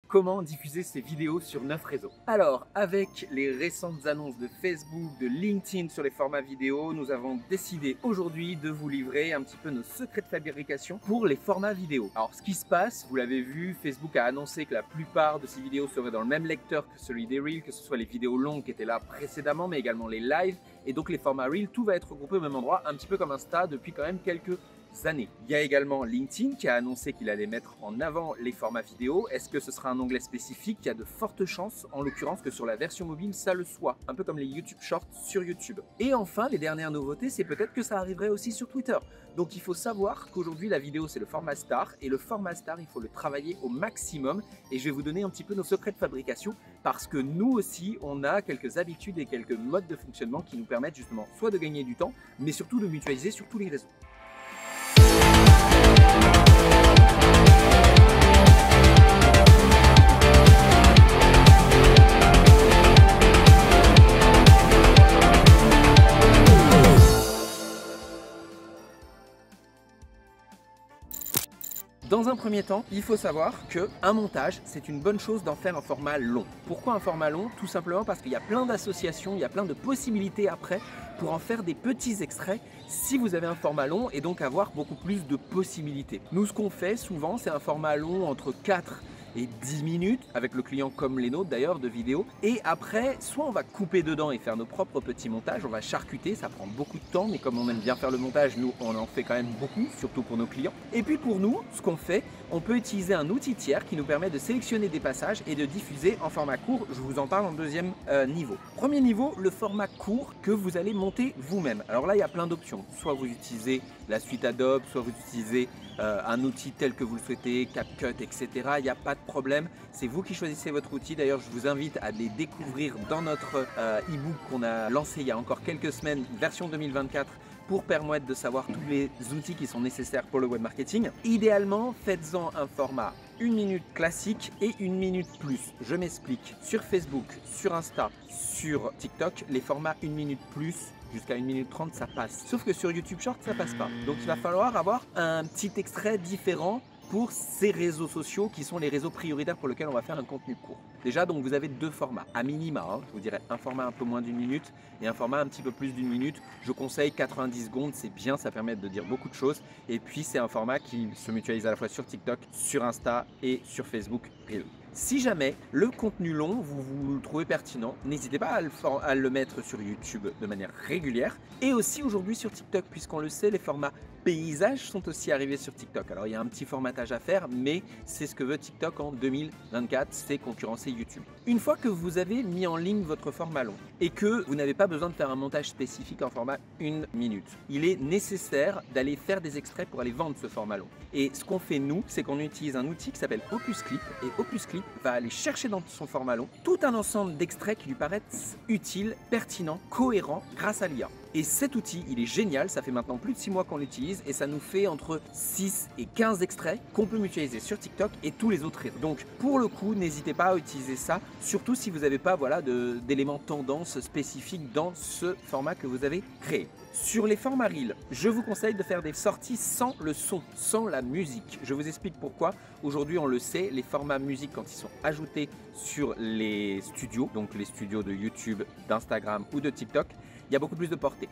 comment diffuser ses vidéos sur 9 réseaux. Alors, avec les récentes annonces de Facebook, de LinkedIn sur les formats vidéo, nous avons décidé aujourd'hui de vous livrer un petit peu nos secrets de fabrication pour les formats vidéo. Alors, ce qui se passe, vous l'avez vu, Facebook a annoncé que la plupart de ces vidéos seraient dans le même lecteur que celui des Reels, que ce soit les vidéos longues qui étaient là précédemment, mais également les lives, et donc les formats Reels, tout va être regroupé au même endroit, un petit peu comme Insta depuis quand même quelques années. Il y a également LinkedIn qui a annoncé qu'il allait mettre en avant les formats vidéo. Est-ce que ce sera un onglet spécifique? Il y a de fortes chances, en l'occurrence, que sur la version mobile, ça le soit. Un peu comme les YouTube Shorts sur YouTube. Et enfin, les dernières nouveautés, c'est peut-être que ça arriverait aussi sur Twitter. Donc il faut savoir qu'aujourd'hui, la vidéo, c'est le format star. Et le format star, il faut le travailler au maximum. Et je vais vous donner un petit peu nos secrets de fabrication parce que nous aussi, on a quelques habitudes et quelques modes de fonctionnement qui nous permettent justement soit de gagner du temps, mais surtout de mutualiser sur tous les réseaux. Dans un premier temps, il faut savoir qu'un montage, c'est une bonne chose d'en faire un format long. Pourquoi un format long? Tout simplement parce qu'il y a plein d'associations, il y a plein de possibilités après pour en faire des petits extraits si vous avez un format long et donc avoir beaucoup plus de possibilités. Nous, ce qu'on fait souvent, c'est un format long entre 4 et 10 minutes, avec le client comme les nôtres d'ailleurs de vidéos. Et après, soit on va couper dedans et faire nos propres petits montages, on va charcuter, ça prend beaucoup de temps, mais comme on aime bien faire le montage, nous on en fait quand même beaucoup, surtout pour nos clients. Et puis pour nous, ce qu'on fait, on peut utiliser un outil tiers qui nous permet de sélectionner des passages et de diffuser en format court. Je vous en parle en deuxième niveau. Premier niveau, le format court que vous allez monter vous-même. Alors là, il y a plein d'options. Soit vous utilisez la suite Adobe, soit vous utilisez un outil tel que vous le souhaitez, CapCut, etc. Il n'y a pas de problème, c'est vous qui choisissez votre outil. D'ailleurs, je vous invite à les découvrir dans notre e-book qu'on a lancé il y a encore quelques semaines, version 2024, pour permettre de savoir tous les outils qui sont nécessaires pour le web marketing. Idéalement, faites-en un format 1 minute classique et 1 minute plus. Je m'explique. Sur Facebook, sur Insta, sur TikTok, les formats 1 minute plus jusqu'à 1 minute 30, ça passe. Sauf que sur YouTube Short, ça passe pas. Donc il va falloir avoir un petit extrait différent pour ces réseaux sociaux qui sont les réseaux prioritaires pour lesquels on va faire un contenu court. Déjà, donc vous avez deux formats, à minima, hein, je vous dirais un format un peu moins d'1 minute et un format un petit peu plus d'1 minute. Je conseille 90 secondes, c'est bien, ça permet de dire beaucoup de choses. Et puis c'est un format qui se mutualise à la fois sur TikTok, sur Insta et sur Facebook Reels. Si jamais le contenu long, vous le trouvez pertinent, n'hésitez pas à le mettre sur YouTube de manière régulière et aussi aujourd'hui sur TikTok, puisqu'on le sait, les formats paysages sont aussi arrivés sur TikTok. Alors il y a un petit formatage à faire, mais c'est ce que veut TikTok en 2024, c'est concurrencer YouTube. Une fois que vous avez mis en ligne votre format long et que vous n'avez pas besoin de faire un montage spécifique en format 1 minute, il est nécessaire d'aller faire des extraits pour aller vendre ce format long. Et ce qu'on fait nous, c'est qu'on utilise un outil qui s'appelle Opus Clip, et Opus Clip va aller chercher dans son format long tout un ensemble d'extraits qui lui paraissent utiles, pertinents, cohérents grâce à l'IA. Et cet outil, il est génial, ça fait maintenant plus de 6 mois qu'on l'utilise et ça nous fait entre 6 et 15 extraits qu'on peut mutualiser sur TikTok et tous les autres réseaux. Donc pour le coup, n'hésitez pas à utiliser ça, surtout si vous n'avez pas d'éléments tendance spécifiques dans ce format que vous avez créé. Sur les formats Reels, je vous conseille de faire des sorties sans le son, sans la musique. Je vous explique pourquoi. Aujourd'hui, on le sait, les formats musique, quand ils sont ajoutés sur les studios, donc les studios de YouTube, d'Instagram ou de TikTok, il y a beaucoup plus de portée.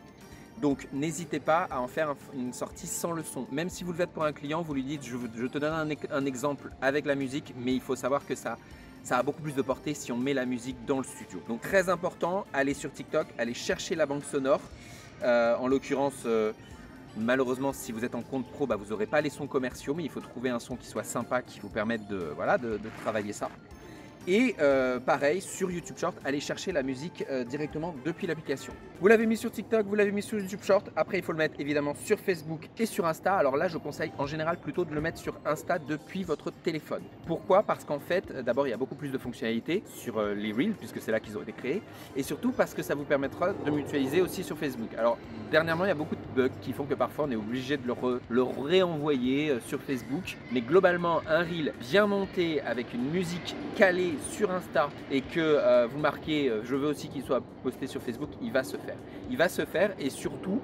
Donc n'hésitez pas à en faire une sortie sans le son. Même si vous le faites pour un client, vous lui dites je te donne un exemple avec la musique, mais il faut savoir que ça a beaucoup plus de portée si on met la musique dans le studio. Donc très important, allez sur TikTok, allez chercher la banque sonore. En l'occurrence, malheureusement, si vous êtes en compte pro, vous n'aurez pas les sons commerciaux, mais il faut trouver un son qui soit sympa, qui vous permette de travailler ça. Et pareil, sur YouTube Short, allez chercher la musique directement depuis l'application. Vous l'avez mis sur TikTok, vous l'avez mis sur YouTube Short. Après, il faut le mettre évidemment sur Facebook et sur Insta. Alors là, je conseille en général plutôt de le mettre sur Insta depuis votre téléphone. Pourquoi? Parce qu'en fait, d'abord, il y a beaucoup plus de fonctionnalités sur les Reels, puisque c'est là qu'ils ont été créés. Et surtout parce que ça vous permettra de mutualiser aussi sur Facebook. Alors, dernièrement, il y a beaucoup bugs qui font que parfois on est obligé de le réenvoyer sur Facebook. Mais globalement, un reel bien monté avec une musique calée sur Insta et que vous marquez je veux aussi qu'il soit posté sur Facebook, il va se faire. Il va se faire et surtout,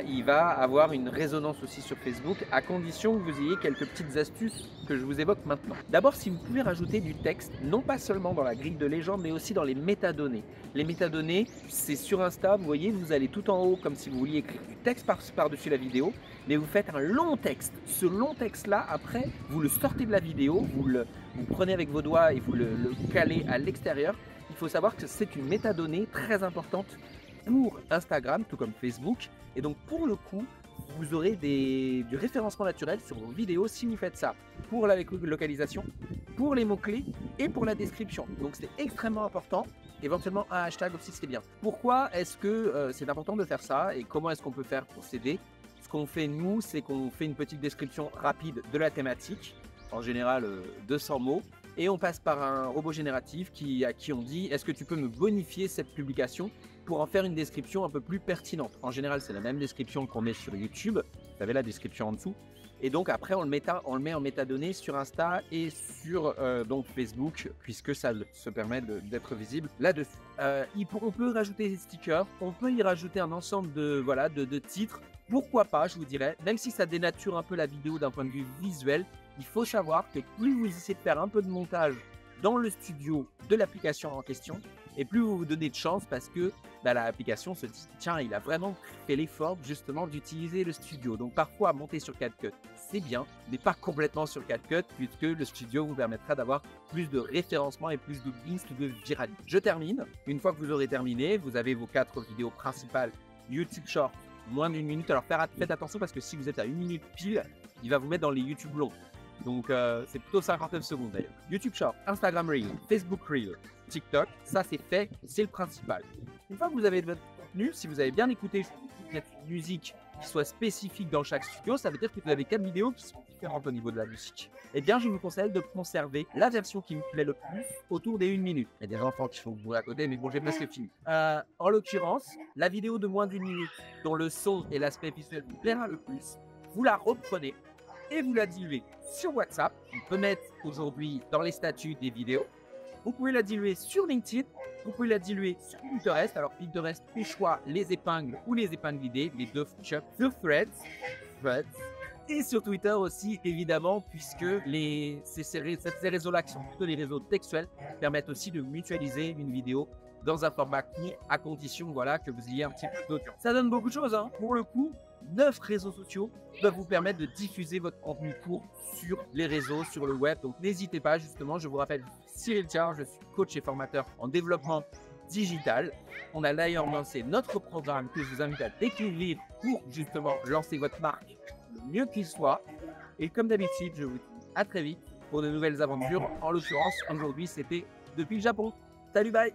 il va avoir une résonance aussi sur Facebook à condition que vous ayez quelques petites astuces que je vous évoque maintenant. D'abord, si vous pouvez rajouter du texte, non pas seulement dans la grille de légende, mais aussi dans les métadonnées. Les métadonnées, c'est sur Insta, vous voyez, vous allez tout en haut comme si vous vouliez écrire du texte par-dessus la vidéo, mais vous faites un long texte. Ce long texte-là, après, vous le sortez de la vidéo, vous prenez avec vos doigts et vous le calez à l'extérieur. Il faut savoir que c'est une métadonnée très importante pour Instagram, tout comme Facebook. Et donc, pour le coup, vous aurez du référencement naturel sur vos vidéos si vous faites ça pour la localisation, pour les mots-clés et pour la description. Donc, c'est extrêmement important. Éventuellement, un hashtag aussi, c'est bien. Pourquoi est-ce que c'est important de faire ça et comment est-ce qu'on peut faire pour s'aider? Ce qu'on fait, nous, c'est qu'on fait une petite description rapide de la thématique, en général 200 mots, et on passe par un robot génératif à qui on dit « Est-ce que tu peux me bonifier cette publication ?» pour en faire une description un peu plus pertinente. En général, c'est la même description qu'on met sur YouTube. Vous avez la description en dessous. Et donc après, on le met en métadonnées sur Insta et sur donc Facebook, puisque ça se permet d'être visible là-dessus. On peut rajouter des stickers, on peut y rajouter un ensemble de titres. Pourquoi pas, je vous dirais, même si ça dénature un peu la vidéo d'un point de vue visuel, il faut savoir que plus vous essayez de faire un peu de montage dans le studio de l'application en question, et plus vous vous donnez de chance parce que l'application se dit tiens, il a vraiment fait l'effort justement d'utiliser le studio. Donc parfois monter sur CapCut c'est bien, mais pas complètement sur CapCut puisque le studio vous permettra d'avoir plus de référencement et plus de links de viralité. Je termine. Une fois que vous aurez terminé, vous avez vos 4 vidéos principales YouTube Short, moins d'1 minute. Alors faites attention parce que si vous êtes à 1 minute pile, il va vous mettre dans les YouTube longs. Donc c'est plutôt 59 secondes d'ailleurs. YouTube Short, Instagram Reel, Facebook Reel, TikTok, ça c'est fait, c'est le principal. Une fois que vous avez votre contenu, si vous avez bien écouté, je vous mettre une musique qui soit spécifique dans chaque studio, ça veut dire que vous avez 4 vidéos qui sont différentes au niveau de la musique. Eh bien, je vous conseille de conserver la version qui vous plaît le plus autour des 1 minute. Il y a des enfants qui font le bruit à côté, mais bon, j'ai presque fini. En l'occurrence, la vidéo de moins d'1 minute, dont le son et l'aspect visuel vous plaira le plus, vous la reprenez et vous la diluez sur WhatsApp. On peut mettre aujourd'hui dans les statuts des vidéos. Vous pouvez la diluer sur LinkedIn. Vous pouvez la diluer sur Pinterest. Alors Pinterest, au choix, les épingles ou les épingles idées, les deux fonctionnent. Sur Threads. Et sur Twitter aussi, évidemment, puisque ces réseaux-là, qui sont plutôt des réseaux textuels, permettent aussi de mutualiser une vidéo dans un format court, à condition que vous ayez un petit peu d'audience. Ça donne beaucoup de choses, hein. Pour le coup, 9 réseaux sociaux peuvent vous permettre de diffuser votre contenu court sur les réseaux, sur le web. Donc n'hésitez pas, justement, je vous rappelle, Cyril Thiard, je suis coach et formateur en développement digital. On a d'ailleurs lancé notre programme que je vous invite à découvrir pour justement lancer votre marque le mieux qu'il soit. Et comme d'habitude, je vous dis à très vite pour de nouvelles aventures. En l'occurrence, aujourd'hui, c'était depuis le Japon. Salut, bye!